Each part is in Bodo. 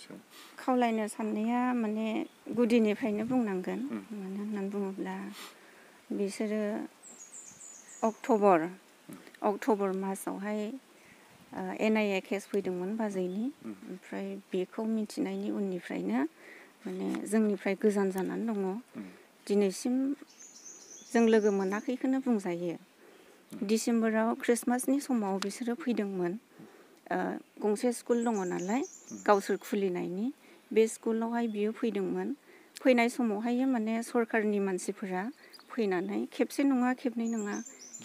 सायाव खावलायनो साननाया माने गुदिनिफ्रायनो बुंनांगोन मानो होननानै बुङोब्ला बिसोरो अक्ट'बर मासावहाय NIA केस फैदोंमोन बाजैनि ओमफ्राय बेखौ मिथिनायनि उननिफ्रायनो माने जोंनिफ्राय गोजान जानानै दङ दिनैसिम जों लोगो मोनाखैखौनो बुंजायो डिसेम्बराव क्रिसमासनि समाव बिसोरो फैदोंमोन गंसे स्कुल दङ नालाय गावसोर खुलिनायनि बे स्कुलावहाय बियो फैदोंमोन फैनाय समावहाय माने सरकारनि मानसिफोरा फैनानै खेबसे नङा खेबनै नङा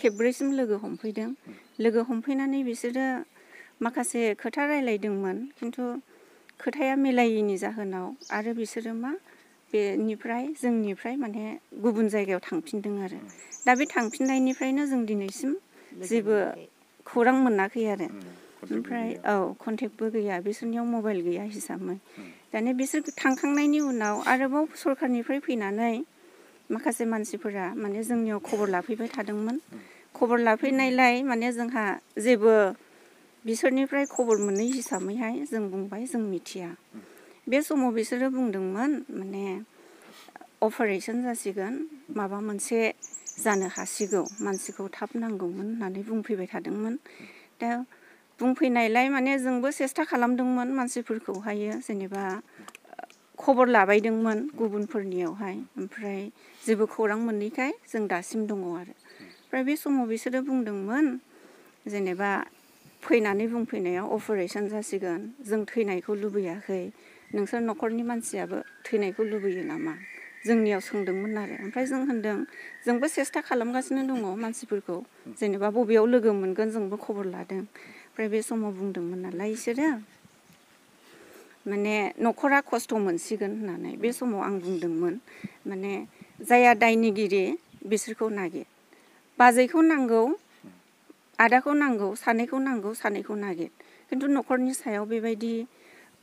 खेबब्रैसिम लोगो हमफैदों लोगो हमफैनानै बिसोरो माखासे खोथा रायलायदोंमोन खिन्थु खोथाया मिलायैनि जाहोनाव आरो बिसोरो बेनिफ्राय जोंनिफ्राय माने गुबुन जायगायाव थांफिनदों आरो दा बे थांफिननायनिफ्रायनो जों दिनैसिम जेबो खौरां मोनाखै आरो ओमफ्राय कन्टेक्टबो गैया बिसोरनियाव मबाइल गैया हिसाबै दाने बिसोर थांखांनायनि उनाव आरोबाव सरकारनिफ्राय फैनानै माखासे मानसिफोरा माने जोंनियाव खबर लाफैबाय थादोंमोन खबर लाफैनायलाय माने जोंहा जेबो बिसोरनिफ्राय खबर मोनै हिसाबैहाय जों बुंबाय जों मिथिया बे समाव बिसोरो बुंदोंमोन माने अपारेशन जासिगोन माबा मोनसे जानो हासिगौ मानसिखौ थाब नांगौमोन होननानै बुंफैबाय थादोंमोन दा बुंफैनायलाय माने जोंबो सेस्था खालामदोंमोन मानसिफोरखौहायो जेनेबा खबर लाबायदोंमोन गुबुनफोरनियावहाय ओमफ्राय जेबो खौरां मोनैखाय जों दासिम दङ आरो ओमफ्राय बे समाव बिसोरो बुंदोंमोन जेनेबा फैनानै बुंफैनायाव अपारेशन जासिगोन जों थैनायखौ लुबैयाखै नोंसोर न'खरनि मानसियाबो थैनायखौ लुबैयो नामा जोंनियाव सोंदोंमोन आरो ओमफ्राय जों होनदों जोंबो सेस्था खालामगासिनो दङ मानसिफोरखौ जेनेबा बबेयाव लोगो मोनगोन जोंबो खबर लादों ओमफ्राय बे समाव बुंदोंमोन नालाय बिसोरो माने न'खरा खस्थ' मोनसिगोन होननानै बे समाव आं बुंदोंमोन माने जाया दायनिगिरि बिसोरखौ नागिर बाजैखौ नांगौ आदाखौ नांगौ सानैखौ नागिर खिन्थु न'खरनि सायाव बेबायदि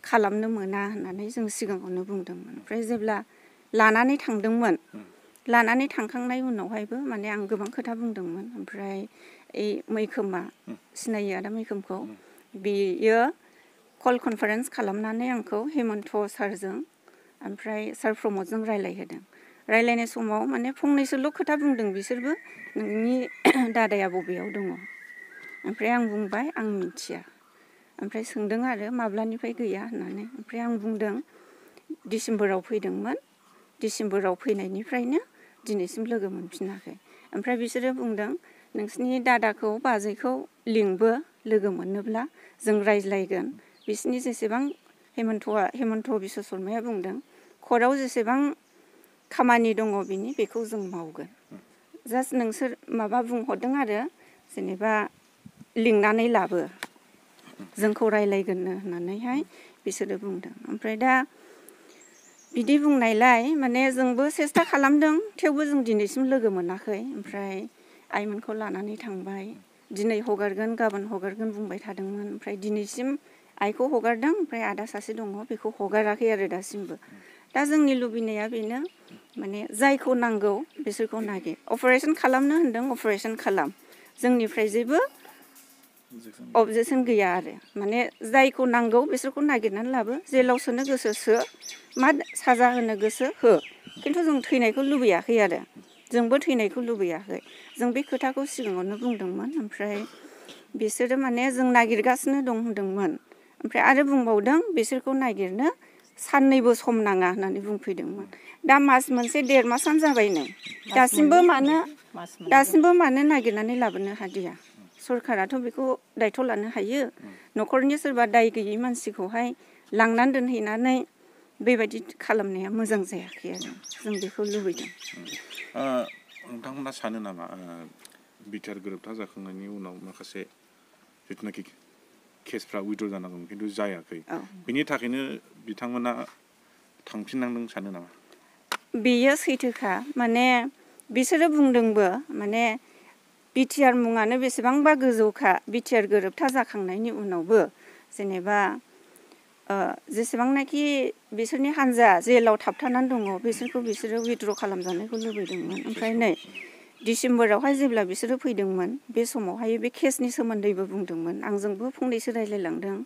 खालामनो मोना होननानै जों सिगाङावनो बुंदोंमोन ओमफ्राय जेब्ला लानानै थांदोंमोन लानानै थांखांनाय उनावहायबो माने आं गोबां खोथा बुंदोंमोन ओमफ्राय मैखोमा सिनायो आदा मैखोमखौ बेयो कल कनफारेन्स खालामनानै आंखौ हेमन्त सारजों ओमफ्राय सार प्रमदजों रायलायनाय समाव माने फंनैसोल' खोथा बुंदों बिसोरबो नोंनि दादाया बबेयाव दङ ओमफ्राय आं बुंबाय आं मिथिया ओमफ्राय सोंदों आरो माब्लानिफ्राय गैया होननानै ओमफ्राय आं बुंदों डिसेम्बराव फैदोंमोन डिसेम्बराव फैनायनिफ्रायनो दिनैसिम लोगो मोनफिनाखै ओमफ्राय बिसोरो बुंदों नोंसिनि दादाखौ बाजैखौ लिंबो लोगो मोनोब्ला जों रायज्लायगोन बिसिनि जेसेबां हेमन्त बिश्व शर्माया बुंदों कर्टआव जेसेबां खामानि दङ बेखौ जों मावगोन जास्ट नोंसोर माबा बुंहरदों आरो जेनेबा लिंनानै लाबो जोंखौ रायलायगोननो होननानैहाय बिसोरो बुंदों ओमफ्राय दा बिदि बुंनायलाय माने जोंबो सेस्था खालामदों थेवबो जों दिनैसिम लोगो मोनाखै ओमफ्राय आइमोनखौ लानानै थांबाय दिनै हगारगोन गाबोन हगारगोन बुंबाय थादोंमोन ओमफ्राय दिनैसिम आइखौ हगारदों ओमफ्राय आदा सासे दङ बेखौ हगाराखै आरो दासिमबो दा जोंनि लुबैनाया बेनो माने जायखौ नांगौ बिसोरखौ नागिर अपारेशन खालामनो होनदों अपारेशन खालाम जोंनिफ्राय जेबो अबजेक्सन गैया आरो माने जायखौ नांगौ बिसोरखौ नागिरनानै लाबो जेलाव सोनो गोसो सो मा साजा होनो गोसो हो खिन्थु जों थैनायखौ लुबैयाखै आरो जोंबो थैनायखौ लुबैयाखै जों बे खोथाखौ सिगाङावनो बुंदोंमोन ओमफ्राय बिसोरो माने जों नागिरगासिनो दं होनदोंमोन ओमफ्राय आरो बुंबावदों बिसोरखौ नागिरनो साननैबो सम नाङा होननानै बुंफैदोंमोन दा मास मोनसे 1.5 मासानो जाबाय नै दासिमबो मानो नागिरनानै लाबोनो हादिया सरकाराथ' बेखौ दायथ' लानो हायो न'खरनि सोरबा दाय गैयै मानसिखौहाय लांनानै दोनहैनानै बेबायदि खालामनाया मोजां जायाखै आरो जों बेखौ लुबैदों नोंथांमोना सानो नामा बिटिआर गोरोबथा जाखांनायनि उनाव माखासे जिथुनाखि केसफ्रा उइद्र' जानांगौमोन खिन्थु जायाखै बिनि थाखायनो बिथांमोना थांफिननांदों सानो नामा बेयो सैथोखा माने बिसोरो बुंदोंबो माने बिटिआर मुङानो बेसेबांबा गोजौखा बिटिआर गोरोबथा जाखांनायनि उनावबो जेनेबा जेसेबांनाखि बिसोरनि हान्जा जेलाव थाबथानानै दङ बिसोरखौ बिसोरो उइद्र' खालामजानायखौ लुबैदोंमोन ओमफ्राय नै डिसेम्बरावहाय जेब्ला बिसोरो फैदोंमोन बे समावहाय बे केसनि सोमोन्दैबो बुंदोंमोन आंजोंबो फंनैसो रायज्लायलांदों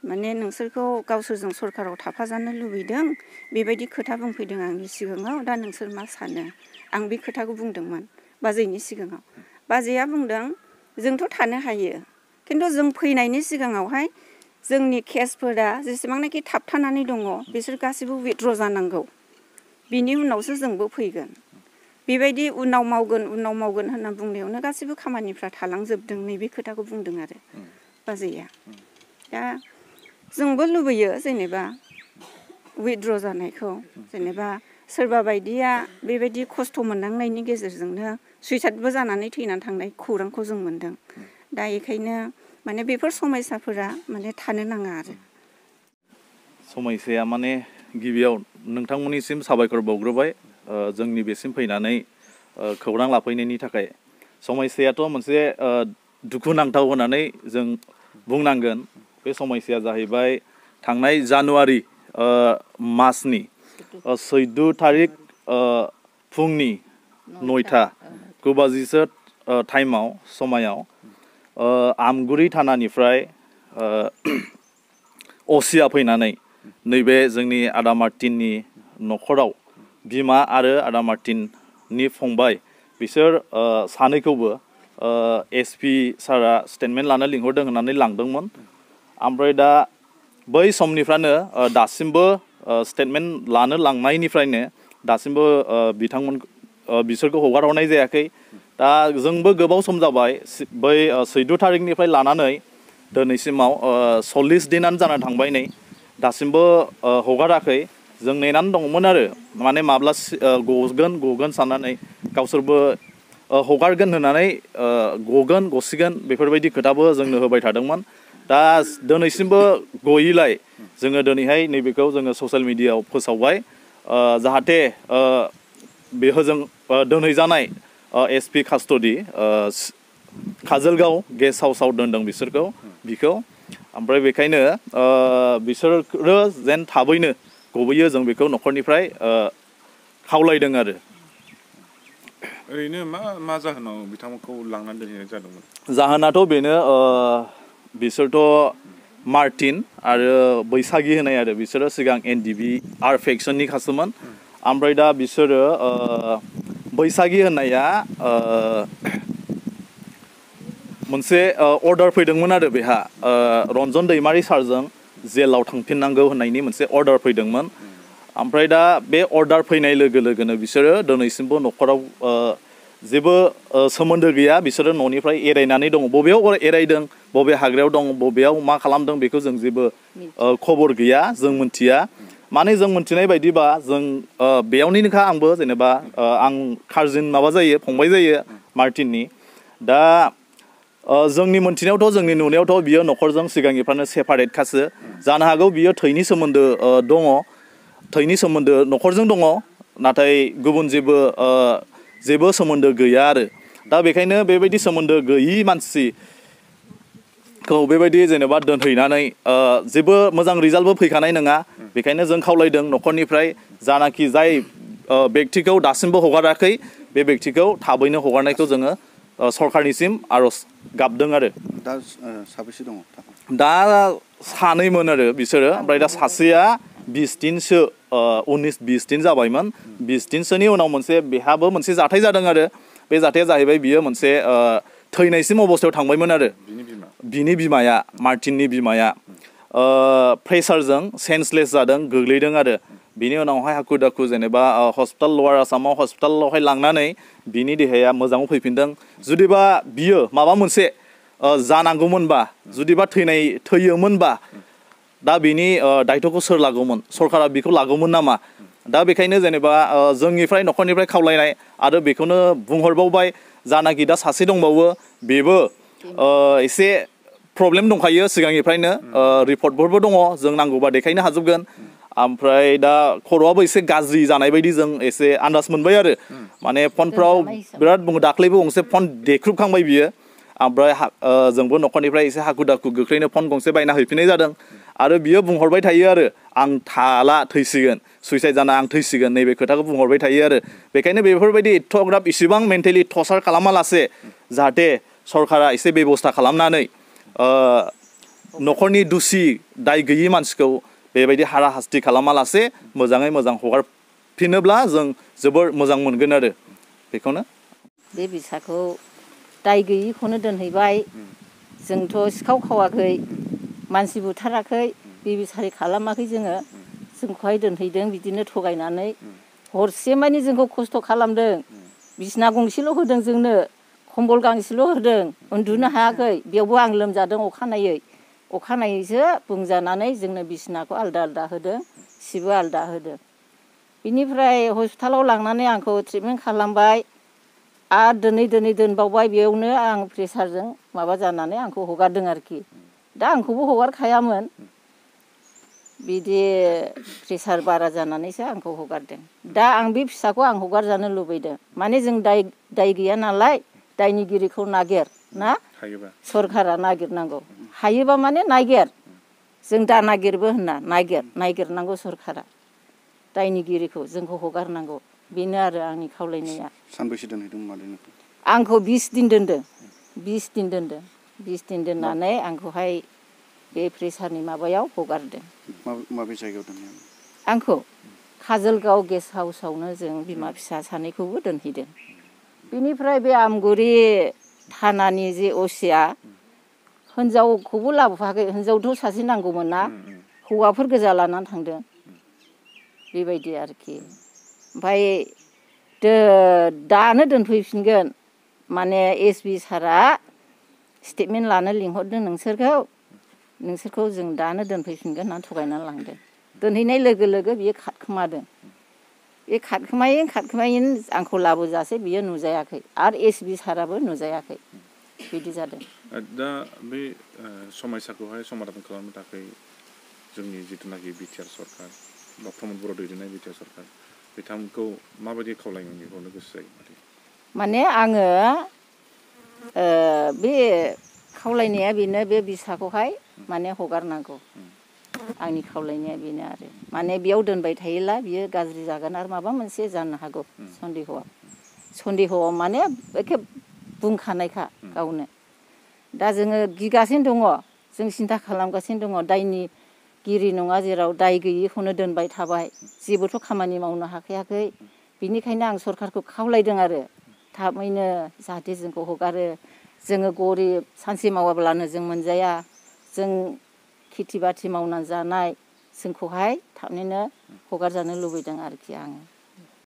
माने नोंसोरखौ गावसोरजों सरकाराव थाफाजानो लुबैदों बेबायदि खोथा बुंफैदों आंनि सिगाङाव दा नोंसोर मा सानो आं बे खोथाखौ बुंदोंमोन बाजैनि सिगाङाव बाजैया बुंदों जोंथ' थानो हायो खिन्थु जों फैनायनि सिगाङावहाय जोंनि केसफोरा जेसेबांनाखि थाबथानानै दङ बिसोर गासिबो विथड्र जानांगौ बिनि उनावसो जोंबो फैगोन बेबायदि उनाव मावगोन होनना बुंनायावनो गासिबो खामानिफ्रा थालांजोबदों नैबे खोथाखौ बुंदों आरो बाजैया दा जोंबो लुबैयो जेनेबा विथड्र जानायखौ जेनेबा सोरबा बायदिया बेबायदि खस्थ' मोननांनायनि गेजेरजोंनो सुइसाइडबो जानानै थैनानै थांनाय खौरांखौ जों मोनदों दा बेखायनो माने बेफोर समयसाफोरा माने थानो नाङा आरो समयसाया माने गिबियाव नोंथांमोननिसिम साबायखर बावग्रोबाय जोंनि बेसिम फैनानै खौरां लाफैनायनि थाखाय समयसायाथ' मोनसे दुखुनांथाव होननानै जों बुंनांगोन बे समयसाया जाहैबाय थांनाय जानुवारि मासनि 14 थारिख फुंनि 9टा 9 बाजिसो टाइमाव समायाव आमगुरि थानानिफ्राय असिया फैनानै नैबे जोंनि आदा मार्टिननि न'खराव बिमा आरो आदा मार्टिननि फंबाय बिसोर सानैखौबो SP सारा स्टेटमेन्ट लानो लिंहरदों होननानै लांदोंमोन ओमफ्राय दा बै समनिफ्रायनो दासिमबो स्टेटमेन्ट लानो लांनायनिफ्रायनो दासिमबो बिसोरखौ हगार हरनाय जायाखै दा जोंबो गोबाव सम जाबाय बै 14 थारिखनिफ्राय लानानै दिनैसिमाव 40 दिनानो जाना थांबाय नै दासिमबो हगाराखै जों नेनानै दंमोन आरो माने माब्ला गगोन साननानै गावसोरबो हगारगोन होननानै गसिगोन बेफोरबायदि खोथाबो जोंनो होबाय थादोंमोन दा दिनैसिमबो गयैलाय जोङो दिनैहाय नैबेखौ जोङो ससियेल मिडियायाव फोसावबाय जाहाथे बेहोजों दोनहैजानाय SP कास्टडी काजलगाव गेस्ट हाउसाव दोनदों बिखौ ओमफ्राय बेखायनो बिसोरो जेन थाबैनो गबोयो जों बेखौ न'खरनिफ्राय खावलायदों आरो ओरैनो मा जाहोनाव बिथांमोनखौ लांनानै दोनहैनाय जादोंमोन जाहोनाथ' बेनो बिसोरथ' मार्टिन आरो बैसागि होनाय आरो बिसोरो सिगां NDBR फेक्सननि खासोमोन ओमफ्राय दा बिसोरो बैसागि होननाया मोनसे अर्डार फैदोंमोन आरो बेहा रन्जन दैमारि सारजों जेलाव थांफिननांगौ होननायनि मोनसे अर्डार फैदोंमोन ओमफ्राय दा बे अर्डार फैनाय लोगो लोगोनो बिसोरो दिनैसिमबो न'खराव जेबो सोमोन्दो गैया बिसोरो न'निफ्राय एरायनानै दङ बबेयाव एरायदों बबे हाग्रायाव दं बबेयाव मा खालामदों बेखौ जों जेबो खबर गैया जों मिथिया माने जों मिथिनाय बायदिबा जों बेयावनिनोखा आंबो जेनेबा आं काजिन माबा जायो फंबाय जायो मार्टिननि दा जोंनि मोनथिनायावथ' जोंनि नुनायावथ' बियो न'खरजों सिगांनिफ्रायनो सेपारेटखासो जानो हागौ बियो थैनि सोमोन्दो दङ थैनि सोमोन्दो न'खरजों दङ नाथाय गुबुन जेबो सोमोन्दो गैया आरो दा बेखायनो बेबायदि सोमोन्दो गैयि मानसिखौ बेबायदि जेनेबा दोनहैनानै जेबो मोजां रिजाल्टबो फैखानाय नङा बेखायनो जों खावलायदों न'खरनिफ्राय जानाखि जाय बेक्तिखौ दासिमबो हगाराखै बे बेक्तिखौ थाबैनो हगारनायखौ जोङो सरकारनिसिम आर'ज गाबदों आरो दा साबेसे दङ दा सानैमोन आरो बिसोरो ओमफ्राय दा सासेया 20 दिनसो 19-20 दिन जाबायमोन 20 दिनसोनि उनाव बेहाबो मोनसे जाथाय जादों आरो बे जाथाया जाहैबाय बियो मोनसे थैनायसिम अबस्थायाव थांबायमोन आरो बिनि बिमाया मार्टिननि बिमाया प्रेसारजों सेन्सलेस जादों गोग्लैदों आरो बिनि उनावहाय हाखु दाखु जेनेबा हस्पिटाल लवार आसामाव हस्पिटालावहाय लांनानै बिनि देहाया मोजाङाव फैफिनदों जुदिबा बियो माबा मोनसे जानांगौमोनबा जुदिबा थैयोमोनबा दा बिनि दायथ'खौ सोर लागौमोन सरकारा बेखौ लागौमोन नामा दा बेखायनो जेनेबा जोंनिफ्राय न'खरनिफ्राय खावलायनाय आरो बेखौनो बुंहरबावबाय जानाखि दा सासे दंबावो बेबो एसे प्रब्लेम दंखायो सिगांनिफ्रायनो रिपर्टफोरबो दङ जों नांगौबा देखायनो हाजोबगोन ओमफ्राय दा खर'आबो एसे गाज्रि जानाय बायदि जों एसे आन्दाज मोनबाय आरो माने फनफ्राव बिराद बुङो दाख्लैबो गंसे फन देख्रुबखांबाय बियो ओमफ्राय जोंबो न'खरनिफ्राय एसे हाखु दाखु गोख्रैनो फन गंसे बायना हैफिननाय जादों आरो बियो बुंहरबाय थायो आरो आं थाला थैसिगोन सुइसाइड जाना आं थैसिगोन नैबे खोथाखौ बुंहरबाय थायो आरो बेखायनो बेफोरबायदि एथ'ग्राब इसेबां मेन्टेलि टर्चार खालामालासे जाहाथे सरकारा एसे बेबस्था खालामनानै न'खरनि दुसि दाय गैयि मानसिखौ बेबायदि हारा हास्ति खालामालासे मोजाङै मोजां हगारफिनोब्ला जों जोबोर मोजां मोनगोन आरो बेखौनो बे बिसाखौ दाय गैयिखौनो दोनहैबाय जोंथ' सिखाव खावाखै मानसि बुथाराखै बेबिसारि खालामाखै जोङो जोंखौहाय दोनहैदों बिदिनो थगायनानै हरसे मानि जोंखौ खस्थ' खालामदों बिसना गंसेल' होदों जोंनो खम्बल गांसेल' होदों उन्दुनो हायाखै बेयावबो आं लोमजादों अखानायैसो बुंजानानै जोंनो बिसनाखौ आलदा आलदा होदों सिबो आलदा होदों बिनिफ्राय हस्पिटालाव लांनानै आंखौ ट्रिटमेन्ट खालामबाय आरो दोनै दोनबावबाय बेयावनो आं प्रेसारजों माबा जानानै आंखौ हगारदों आरोखि दा आंखौबो हगारखायामोन बिदि प्रेसार बारा जानानैसो आंखौ हगारदों दा आं बे फिसाखौ आं हगारजानो लुबैदों माने जों दाय गैया नालाय दायनिगिरिखौ नागिर ना सरखारा नागिरनांगौ हायोबा माने नागिर जों दा नागिरबो होनना नागिरनांगौ सरखारा दायनिगिरिखौ जोंखौ हगारनांगौ बेनो आरो आंनि खावलायनाया सानबैसे दोनहैदों मादै आंखौ 20 दिन दोनदों 20 दिन दोननानै आंखौहाय बे प्रेसारनि माबायाव हगारदों माबे जायगायाव दोनहैयो आंखौ काजलगाव गेस्ट हाउसावनो जों बिमा फिसा सानैखौबो दोनहैदों बिनिफ्राय बे आमगुरि थानानि जे असिया हिनजावखौबो लाबोफाखै हिनजावथ' सासे नांगौमोन ना हौवाफोर गोजा लानानै थांदों बेबायदि आरोखि ओमफ्राय दानो दोनफैफिनगोन माने एसपि सारा स्टेटमेन्ट लानो लिंहरदों नोंसोरखौ जों दानो दोनफैफिनगोन होननानै थगायनानै लांदों दोनहैनाय लोगो लोगो बियो खारखोमादों बे खारखोमायैनो आंखौ लाबोजासे बियो नुजायाखै आरो एसपि साराबो नुजायाखै बिदि जादों दा बे समयसाखौहाय समाधान खालामनो थाखाय जोंनि जिथुनाखि बिटिआर सरकार बा प्रमद बर' दैदेननाय बिटिआर सरकार बिथांमोनखौ माबायदि खावलायनो बेखौनो गोसो जायो माने आङो बे खावलायनाया बेनो बे बिसाखौहाय माने हगारनांगौ आंनि खावलायनाया बेनो आरो माने बेयाव दोनबाय थायोब्ला बियो गाज्रि जागोन आरो माबा मोनसे जानो हागौ सन्देहआव माने एखे बुंखानायखा गावनो दा जोङो गिगासिनो दङ जों सिन्था खालामगासिनो दङ दायनिगिरि नङा जेराव दाय गैयिखौनो दोनबाय थाबाय जेबोथ' खामानि मावनो हाखायाखै बिनिखायनो आं सरखारखौ खावलायदों आरो थाबैनो जाहाथे जोंखौ हगारो जोङो गरिब सानसे मावाब्लानो जों मोनजाया जों खेथि बाथि मावनानै जानाय जोंखौहाय थाबैनो हगारजानो लुबैदों आरोखि आङो